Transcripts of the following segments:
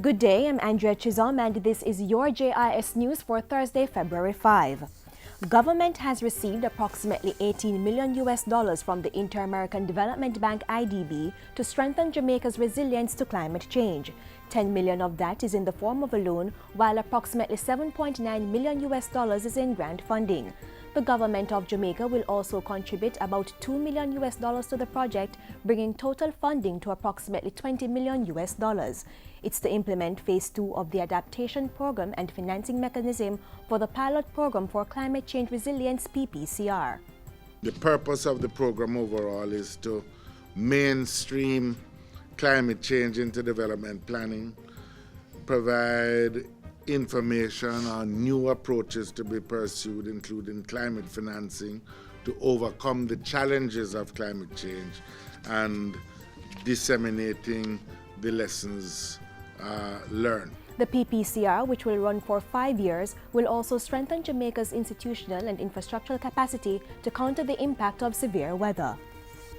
Good day, I'm Andrea Chisholm and this is your JIS News for Thursday, February 5. Government has received approximately $18 million from the Inter-American Development Bank IDB to strengthen Jamaica's resilience to climate change. $10 million of that is in the form of a loan, while approximately $7.9 million is in grant funding. The government of Jamaica will also contribute about $2 million to the project, bringing total funding to approximately $20 million. It's to implement Phase 2 of the Adaptation Program and Financing Mechanism for the Pilot Program for Climate Change Resilience (PPCR). The purpose of the program overall is to mainstream climate change into development planning, provide information on new approaches to be pursued, including climate financing, to overcome the challenges of climate change, and disseminating the lessons learned. The PPCR, which will run for 5 years, will also strengthen Jamaica's institutional and infrastructural capacity to counter the impact of severe weather.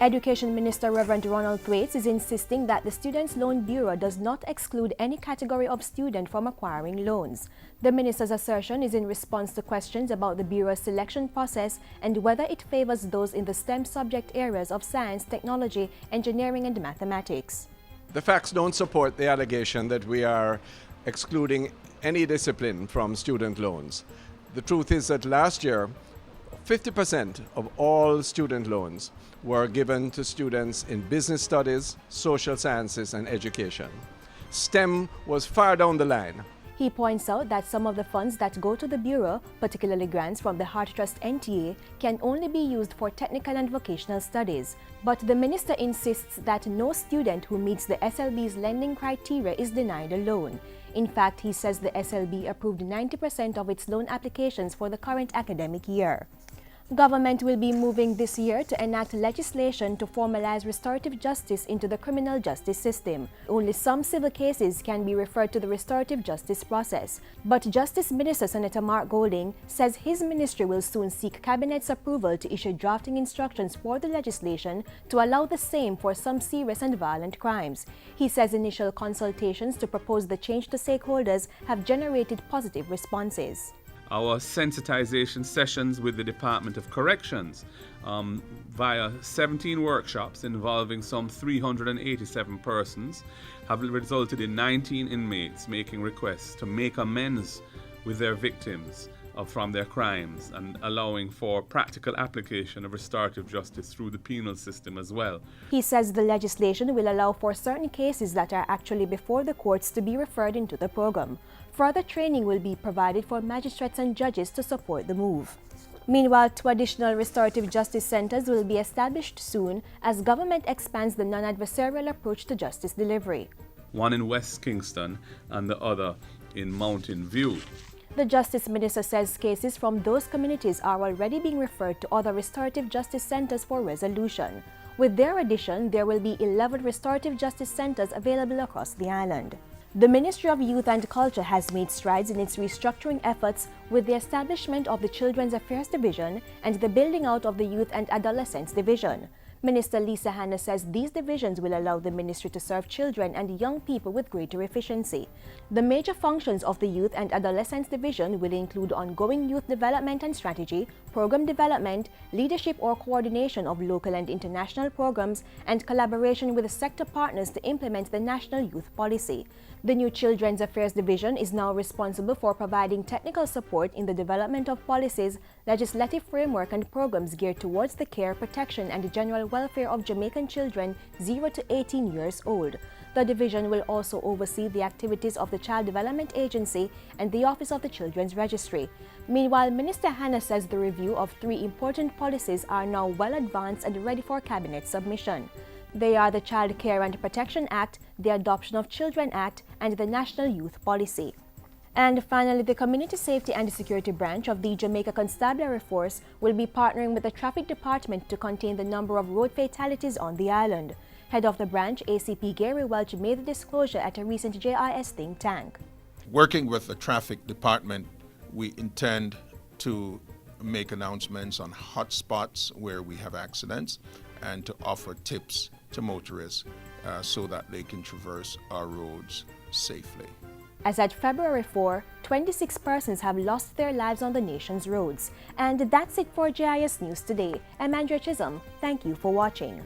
Education Minister Reverend Ronald Thwaites is insisting that the Students' Loan Bureau does not exclude any category of student from acquiring loans. The minister's assertion is in response to questions about the Bureau's selection process and whether it favors those in the STEM subject areas of science, technology, engineering, and mathematics. The facts don't support the allegation that we are excluding any discipline from student loans. The truth is that last year, 50% of all student loans were given to students in business studies, social sciences, and education. STEM was far down the line. He points out that some of the funds that go to the Bureau, particularly grants from the Heart Trust NTA, can only be used for technical and vocational studies. But the minister insists that no student who meets the SLB's lending criteria is denied a loan. In fact, he says the SLB approved 90% of its loan applications for the current academic year. Government will be moving this year to enact legislation to formalize restorative justice into the criminal justice system. Only some civil cases can be referred to the restorative justice process. But Justice Minister Senator Mark Golding says his ministry will soon seek Cabinet's approval to issue drafting instructions for the legislation to allow the same for some serious and violent crimes. He says initial consultations to propose the change to stakeholders have generated positive responses. Our sensitization sessions with the Department of Corrections via 17 workshops involving some 387 persons have resulted in 19 inmates making requests to make amends with their victims from their crimes and allowing for practical application of restorative justice through the penal system as well. He says the legislation will allow for certain cases that are actually before the courts to be referred into the program. Further training will be provided for magistrates and judges to support the move. Meanwhile, 2 additional restorative justice centers will be established soon as government expands the non-adversarial approach to justice delivery. One in West Kingston and the other in Mountain View. The Justice Minister says cases from those communities are already being referred to other restorative justice centers for resolution. With their addition, there will be 11 restorative justice centers available across the island. The Ministry of Youth and Culture has made strides in its restructuring efforts with the establishment of the Children's Affairs Division and the building out of the Youth and Adolescents Division. Minister Lisa Hanna says these divisions will allow the ministry to serve children and young people with greater efficiency. The major functions of the Youth and Adolescents Division will include ongoing youth development and strategy, program development, leadership or coordination of local and international programs, and collaboration with sector partners to implement the National Youth Policy. The new Children's Affairs Division is now responsible for providing technical support in the development of policies, legislative framework, and programs geared towards the care, protection, and general welfare of Jamaican children 0 to 18 years old. The division will also oversee the activities of the Child Development Agency and the Office of the Children's Registry. Meanwhile, Minister Hanna says the review of 3 important policies are now well advanced and ready for Cabinet submission. They are the Child Care and Protection Act, the Adoption of Children Act, and the National Youth Policy. And finally, the Community Safety and Security Branch of the Jamaica Constabulary Force will be partnering with the Traffic Department to contain the number of road fatalities on the island. Head of the branch, ACP Gary Welch, made the disclosure at a recent JIS think tank. Working with the Traffic Department, we intend to make announcements on hot spots where we have accidents and to offer tips to motorists so that they can traverse our roads safely. As at February 4, 26 persons have lost their lives on the nation's roads. And that's it for JIS News today. I'm Andrea Chisholm. Thank you for watching.